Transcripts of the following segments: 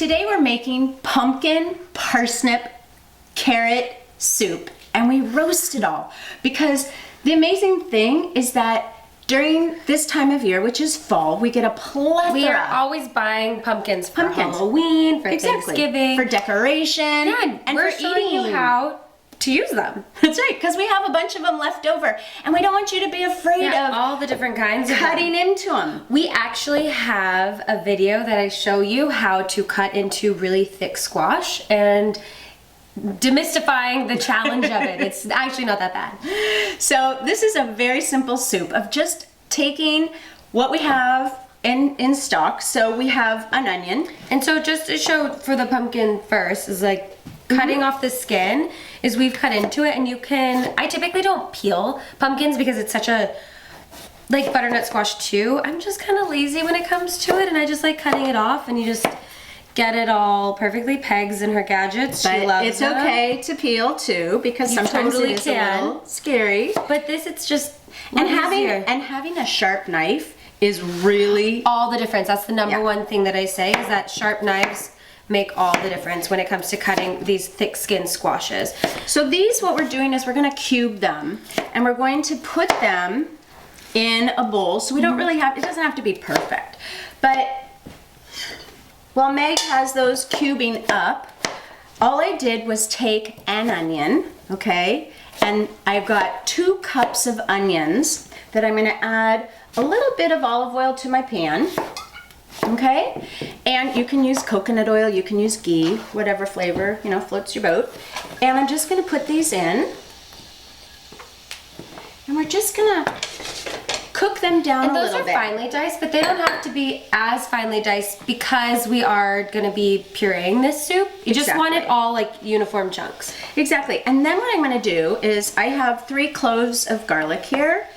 Today we're making pumpkin, parsnip, carrot soup, and we roast it all because the amazing thing is that during this time of year, which is fall, we get a plethora. We are always buying pumpkins for Halloween, for Thanksgiving, for decoration, and we're showing you how to use them. That's right, because we have a bunch of them left over, and we don't want you to be afraid of all the different kinds of cutting into them. We actually have a video that I show you how to cut into really thick squash and demystifying the challenge of it. It's actually not that bad. So this is a very simple soup of just taking what we have in stock. So we have an onion. And so just to show for the pumpkin first is like cutting off the skin is we've cut into it, and you can, I typically don't peel pumpkins because it's such a, like butternut squash too, I'm just kind of lazy when it comes to it, and I just like cutting it off, and you just get it all perfectly. Pegs and her gadgets, she loves it's okay to peel too, because sometimes it is a little scary. But this, it's just and having a sharp knife is really all the difference. That's the number one thing that I say, is that sharp knives make all the difference when it comes to cutting these thick skin squashes. So these, what we're doing is we're going to cube them, and we're going to put them in a bowl. So we don't really have, it doesn't have to be perfect, but while Meg has those cubing up, all I did was take an onion, okay, and I've got 2 cups of onions that I'm going to add a little bit of olive oil to my pan. Okay, and you can use coconut oil, you can use ghee, whatever flavor, you know, floats your boat. And I'm just gonna put these in, and we're just gonna cook them down a little bit. And those are finely diced, but they don't have to be as finely diced because we are gonna be pureeing this soup. You just want it all like uniform chunks. Exactly, and then what I'm gonna do is I have 3 cloves of garlic here,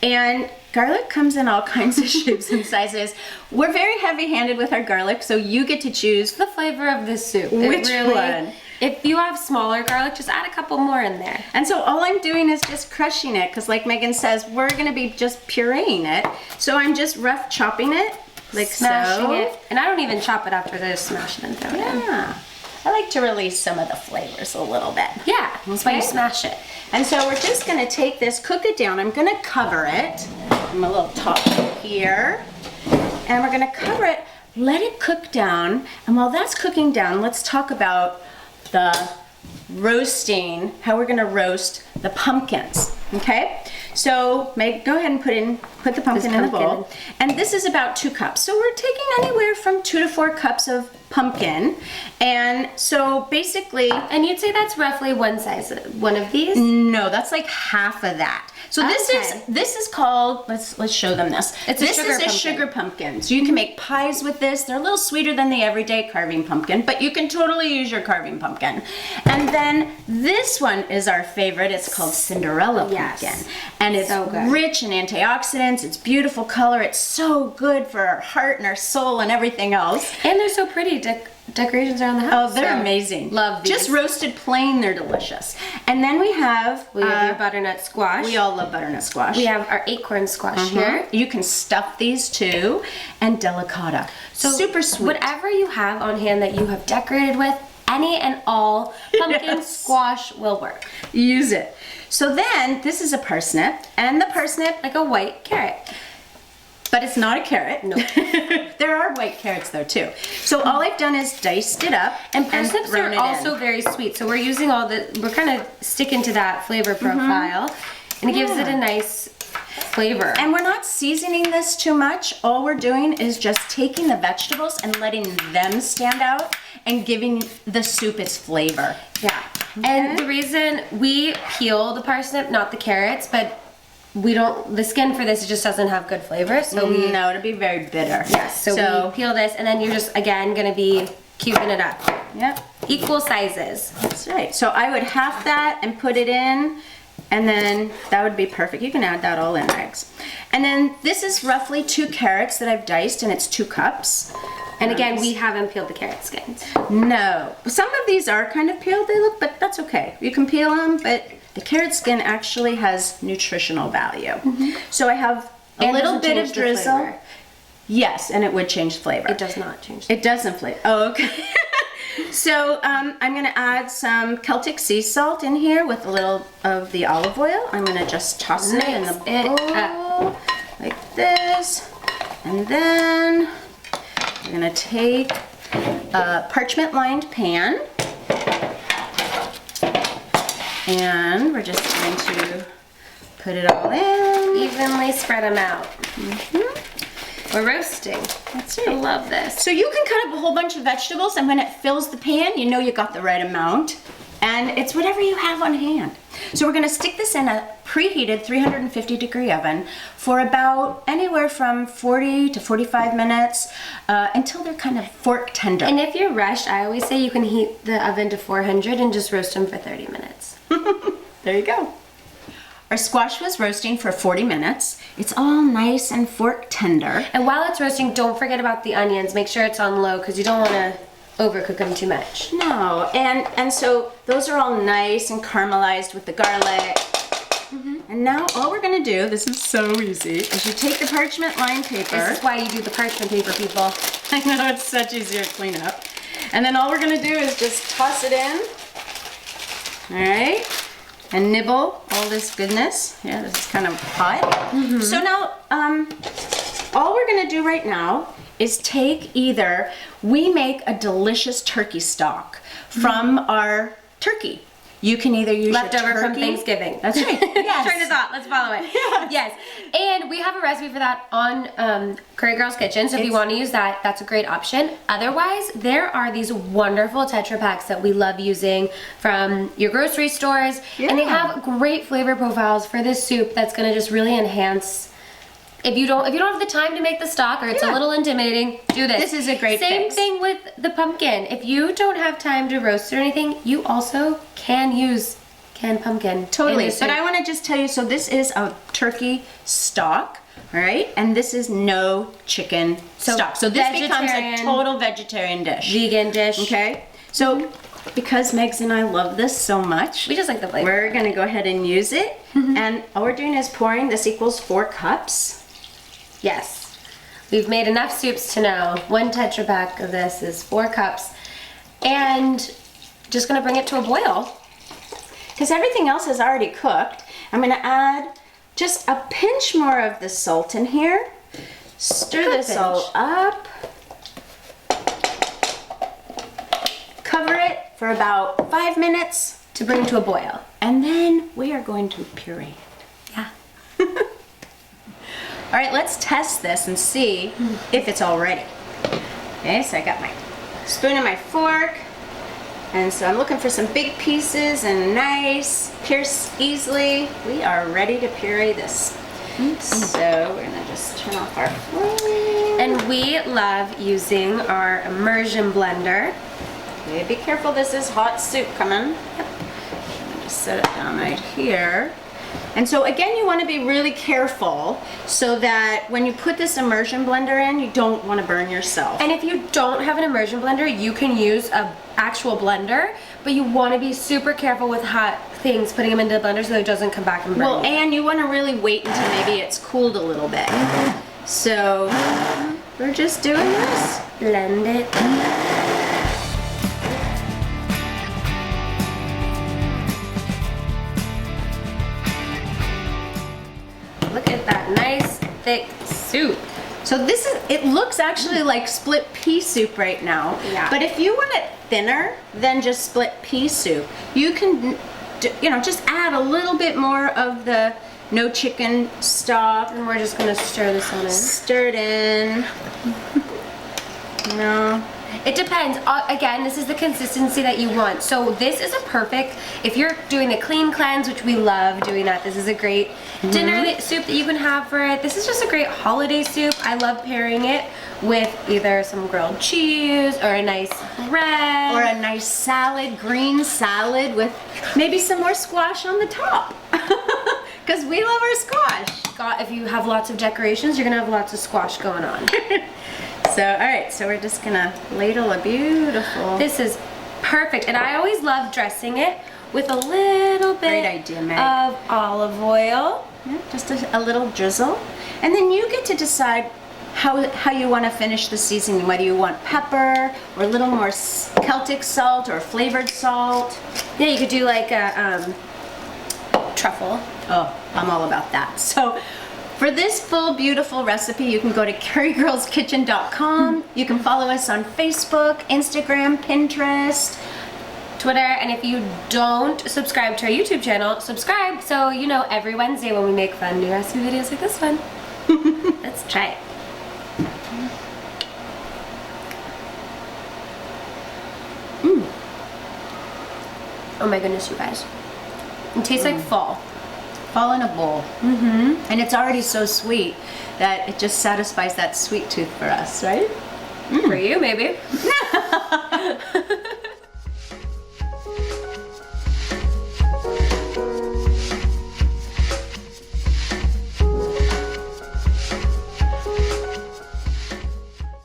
and garlic comes in all kinds of shapes and sizes. We're very heavy-handed with our garlic, so you get to choose the flavor of this soup. Which one? If you have smaller garlic, just add a couple more in there. And so all I'm doing is just crushing it, because like Megan says, we're gonna be just pureeing it. So I'm just rough chopping it, like smashing it. And I don't even chop it after, I just smash it and throw it in. Yeah. I like to release some of the flavors a little bit. Yeah, that's why you smash it. And so we're just gonna take this, cook it down. I'm gonna cover it. I'm a little top here. And we're gonna cover it, let it cook down. And while that's cooking down, let's talk about the roasting, how we're gonna roast the pumpkins, okay? So Meg, go ahead and put the pumpkin in the bowl. And this is about 2 cups. So we're taking anywhere from 2 to 4 cups of pumpkin. And so basically, and you'd say that's roughly one size, one of these? No, that's like half of that. So this is called, let's show them this. This is a sugar pumpkin. So you can make pies with this. They're a little sweeter than the everyday carving pumpkin, but you can totally use your carving pumpkin. And then this one is our favorite. It's called Cinderella pumpkin. And it's so rich in antioxidants. It's beautiful color. It's so good for our heart and our soul and everything else. And they're so pretty. Decorations around the house. Oh, they're amazing. Love these. Just roasted plain, they're delicious. And then we have your butternut squash. We all love butternut squash. We have our acorn squash here. You can stuff these too. And delicata. So super sweet. Whatever you have on hand that you have decorated with, any and all pumpkin squash will work. Use it. So then this is a parsnip, and the parsnip, like a white carrot. But it's not a carrot. No. There are white carrots though too. So all I've done is diced it up. And parsnips are also very sweet. So we're using we're kind of sticking to that flavor profile. And it gives it a nice flavor. And we're not seasoning this too much. All we're doing is just taking the vegetables and letting them stand out and giving the soup its flavor. Yeah. Okay. And the reason we peel the parsnip, not the carrots, but the skin for this just doesn't have good flavor, so no, it'll be very bitter. Yes, so we peel this, and then you're just, again, gonna be cubing it up. Yep. Equal sizes. That's right. So I would half that and put it in, and then that would be perfect. You can add that all in, Megs. And then this is roughly 2 carrots that I've diced, and it's 2 cups. And again, we haven't peeled the carrot skins. No. Some of these are kind of peeled, but that's okay. You can peel them, but the carrot skin actually has nutritional value. So I have a little bit of drizzle. Yes, and it would change flavor. It does not change. It doesn't flavor. Oh, okay. So I'm gonna add some Celtic sea salt in here with a little of the olive oil. I'm gonna just toss it in the bowl like this. And then we're gonna take a parchment lined pan and we're just going to put it all in. Evenly spread them out. We're roasting. That's I it. love this. So you can cut up a whole bunch of vegetables, and when it fills the pan, you know you got the right amount. And it's whatever you have on hand. So we're gonna stick this in a preheated 350-degree oven for about anywhere from 40 to 45 minutes until they're kind of fork tender. And if you're rushed, I always say you can heat the oven to 400 and just roast them for 30 minutes. There you go. Our squash was roasting for 40 minutes. It's all nice and fork tender. And while it's roasting, don't forget about the onions. Make sure it's on low because you don't want to overcook them too much. No, and so those are all nice and caramelized with the garlic. And now all we're gonna do, this is so easy, is you take the parchment lined paper. This is why you do the parchment paper, people. I know, it's such easier to clean up. And then all we're gonna do is just toss it in. All right, and nibble all this goodness. Yeah, this is kind of hot. So now, all we're gonna do right now is take we make a delicious turkey stock from our turkey. You can either use Leftover your from turkey. Thanksgiving. That's right. Yes. Train of thought. Let's follow it. Yes. And we have a recipe for that on Curry Girls Kitchen. So if you want to use that, that's a great option. Otherwise, there are these wonderful Tetra Packs that we love using from your grocery stores. And they Yeah. have great flavor profiles for this soup that's going to just really enhance. If you don't have the time to make the stock or it's a little intimidating, do this. This is a great Same fix. thing with the pumpkin. If you don't have time to roast or anything, you also can use canned pumpkin. Totally, in the but soup. I want to just tell you, so this is a turkey stock, all right? And this is no chicken stock. So this becomes a vegetarian, total vegetarian dish. vegan dish. Okay, so because Megs and I love this so much, We just like the flavor. we're gonna go ahead and use it. And all we're doing is pouring, this equals 4 cups. Yes. We've made enough soups to know 1 Tetra Pak of this is 4 cups. And just gonna bring it to a boil. Because everything else is already cooked, I'm gonna add just a pinch more of the salt in here. Stir Good this all pinch. up. Cover it for about 5 minutes, To bring to a boil. and then we are going to puree. Yeah. All right, let's test this and see if it's all ready. Okay, so I got my spoon and my fork, and so I'm looking for some big pieces and nice, pierce easily. We are ready to puree this. So we're gonna just turn off our flame. And we love using our immersion blender. Okay, be careful, this is hot soup coming. Let me just set it down right here. And so again, you want to be really careful so that when you put this immersion blender in, you don't want to burn yourself. And if you don't have an immersion blender, you can use an actual blender, but you want to be super careful with hot things, putting them into the blender so that it doesn't come back and burn. Well, and you want to really wait until maybe it's cooled a little bit. So we're just doing this. Blend it. Look at that nice thick soup. So this is, it looks actually like split pea soup right now. Yeah. But if you want it thinner than just split pea soup, you can, just add a little bit more of the no chicken stock. And we're just gonna stir this on in. Stir it in. It depends. Again, this is the consistency that you want. So this is a perfect, if you're doing the clean cleanse, which we love doing that, this is a great dinner soup that you can have for it. This is just a great holiday soup. I love pairing it with either some grilled cheese or a nice bread. Or a nice salad, green salad with maybe some more squash on the top. Because we love our squash. If you have lots of decorations, you're gonna have lots of squash going on. So, all right, so we're just gonna ladle a beautiful. This is perfect, and I always love dressing it with a little bit Great idea, Meg. of olive oil. Yeah, just a little drizzle. And then you get to decide how you want to finish the seasoning, whether you want pepper or a little more Celtic salt or flavored salt. Yeah, you could do like a truffle. Oh, I'm all about that. So for this full beautiful recipe, you can go to CurryGirlsKitchen.com. You can follow us on Facebook, Instagram, Pinterest, Twitter, and if you don't subscribe to our YouTube channel, subscribe so you know every Wednesday when we make fun new recipe videos like this one. Let's try it. Oh my goodness, you guys. It tastes like fall. fall in a bowl. And it's already so sweet that it just satisfies that sweet tooth for us, right? For you, maybe.